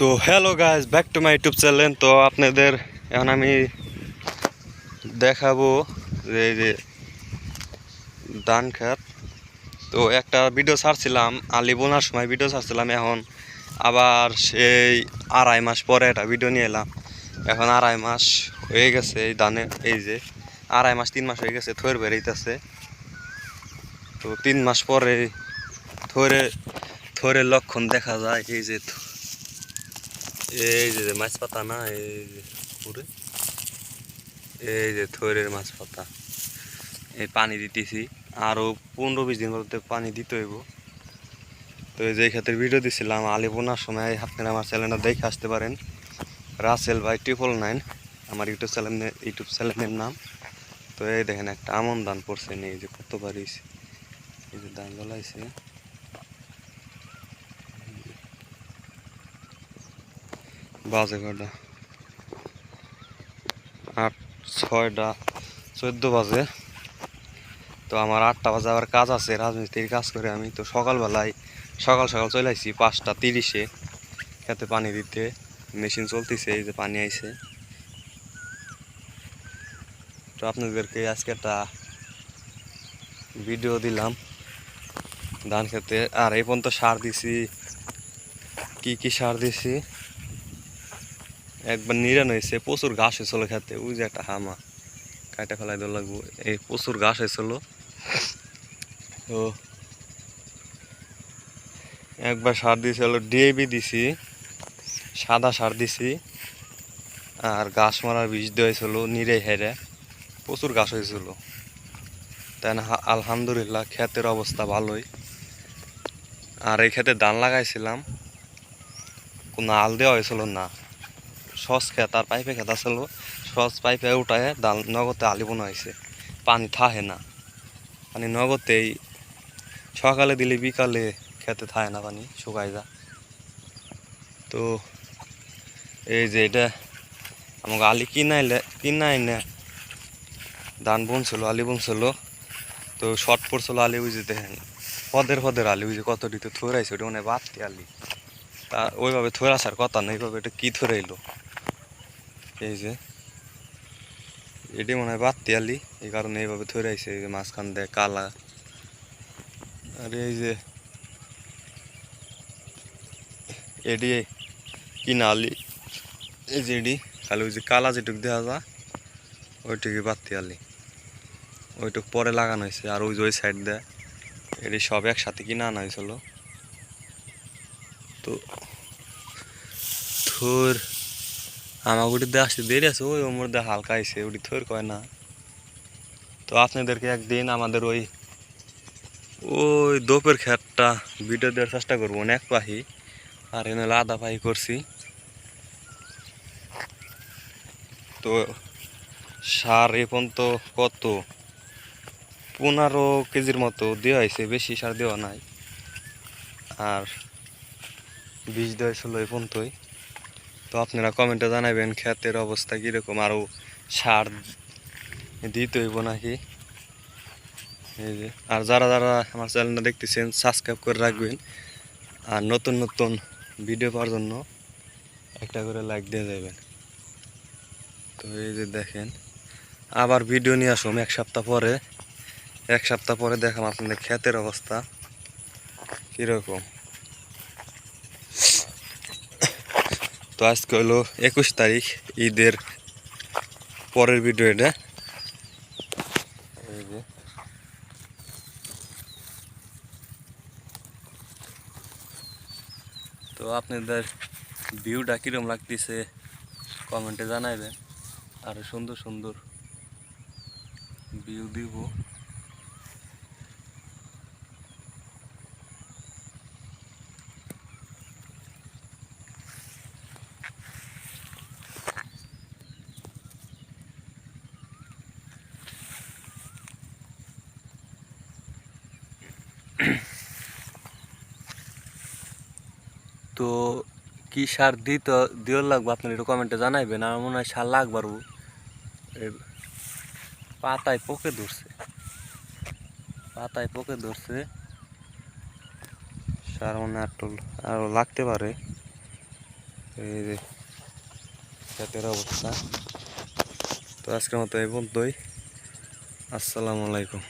তো hello guys, back to my YouTube channel. তো আপনাদের এখন আমি দেখাবো যে এই যে ধান ক্ষেত। তো একটা ভিডিও ছাড়ছিলাম আলি বোনার সময়, ভিডিও ছাড়ছিলাম। এখন আবার সেই 2.5 মাস পরে একটা ভিডিও নিয়ে এলাম। এখন 2.5 মাস হয়ে গেছে এই ধানে, এই যে 2.5 মাস 3 মাস হয়ে গেছে, থৈর বেরিয়েছে। তো 3 মাস পরে থৈরে থৈরের লক্ষণ দেখা যায়। এই যে মাছ পাতা না, এই যে পুরে এই যে থৈরের মাছ পাতা, এই পানি দিতেছি। আরও 15-20 দিন পর পানি দিতে হইব। তো এই যে ক্ষেত্রে ভিডিও দিছিলাম আলি বোনার সময়, আপনারা আমার চ্যানেলটা দেখে আসতে পারেন। রাসেল ভাই 999 আমার ইউটিউব চ্যানেলের নাম। তো এই দেখেন একটা আমন ধান পড়ছে, এই যে কত বারিশ, এই যে ধান গলাইছে। বাজে কটা 8-6টা 14 বাজে। তো আমার 8টা বাজে আবার কাজ আছে, রাজমিস্ত্রির কাজ করে আমি। তো সকাল সকাল চলে আসছি 5টা 30-এ খেতে পানি দিতে। মেশিন চলতেছে, এই যে পানি আইছে। তো আপনাদেরকে আজকে একটা ভিডিও দিলাম ধান খেতে। আর এই পর্যন্ত সার দিছি, কি সার দিছি একবার নিরান হয়েছে। প্রচুর ঘাস হয়েছিল খেতে, ওই যে একটা হামা কাটা ফেলাই দেওয়া লাগবো। এই প্রচুর ঘাস হয়েছিল। তো একবার সার দিয়েছি হলো ডিএবি দিছি, সাদা সার দিছি। আর ঘাস মারার বিষ দেওয়া হয়েছিল নিরে হেরে, প্রচুর ঘাস হয়েছিল। তাই না, আলহামদুলিল্লাহ ক্ষেতের অবস্থা ভালোই। আর এই ক্ষেতে ধান লাগাইছিলাম, কোনো আল দেওয়া হয়েছিল না। সস ক্ষেত আর পাইপে ক্ষেত আসলো, সস পাইপে উঠায় ধান নগদে আলি বোনা হয়েছে। পানি থাহে না, পানি নগদেই সকালে দিলে বিকালে খেতে থাকে না, পানি শুকায় যা। তো এই যে এটা আমাকে আলি কিনাই না ধান বুনছিল, আলি বুনছিল। তো শর্ট পড়ছিল আলি, বুঝে দেখেন পদের আলি, বুঝে কত দিতে থরাইছে। ওটা মানে বাড়তি আলি, তা ওইভাবে থরে আসার কথা না। এইভাবে এটা কি থরে এলো, এই যে এটি মনে হয় বাড়তি আলি, এই কারণে এইভাবে থরে আইছে। এই যে মাঝখান দিয়ে কালা। আর এই যে এডি কিনা আলি, এই যে এডি খালি ওই যে কালা যেটুক দেখা যা ওইটুকু বাড়তি আলি, ওইটুক পরে লাগানো হয়েছে। আর ওই যে ওই সাইড দেয় এটি সব একসাথে কিনা আনা হয়েছিল। তো থর আমার ওটি দিয়ে আসতে দেরি আছে, ওই ওর মধ্যে হালকা আইসে, ওটি থর কয় না। তো আপনাদেরকে একদিন আমাদের ওই ওই দোপের ক্ষেতটা ভিডিও দেওয়ার চেষ্টা করবো, অনেক পাহি। আর এনে আধা পাহি করছি। তো সার এ পর্যন্ত কত 15 কেজির মতো দেওয়া হয়েছে, বেশি সার দেওয়া নাই। আর বীজ দেওয়া হয়েছিল এই পর্যন্তই। তো আপনারা কমেন্টে জানাবেন ক্ষেতের অবস্থা কীরকম, আরও সার দিতে হইব নাকি। এই যে আর যারা যারা আমার চ্যানেলটা দেখতেছেন সাবস্ক্রাইব করে রাখবেন। আর নতুন নতুন ভিডিও পাওয়ার জন্য একটা করে লাইক দিয়ে যাবেন। তো এই যে দেখেন আবার ভিডিও নিয়ে আসুন এক সপ্তাহ পরে দেখাম আপনাদের ক্ষেতের অবস্থা কীরকম। তো আজকে হলো 21 তারিখ, ঈদের পরের ভিডিও এটা। এই যে তো আপনাদের ভিউটা কীরকম লাগতেছে কমেন্টে জানাইবেন। আর সুন্দর সুন্দর ভিউ দিব। তো কি সার দিতে লাগবে আপনার একটু কমেন্টে জানাইবেন। আমার মনে হয় সার লাগবার পাতায় পোকে ধরছে, সার মনে হয় আরও লাগতে পারে। এই যে ক্ষেতের অবস্থা। তো আজকের মতো এই পর্যন্তই। আসসালামু আলাইকুম।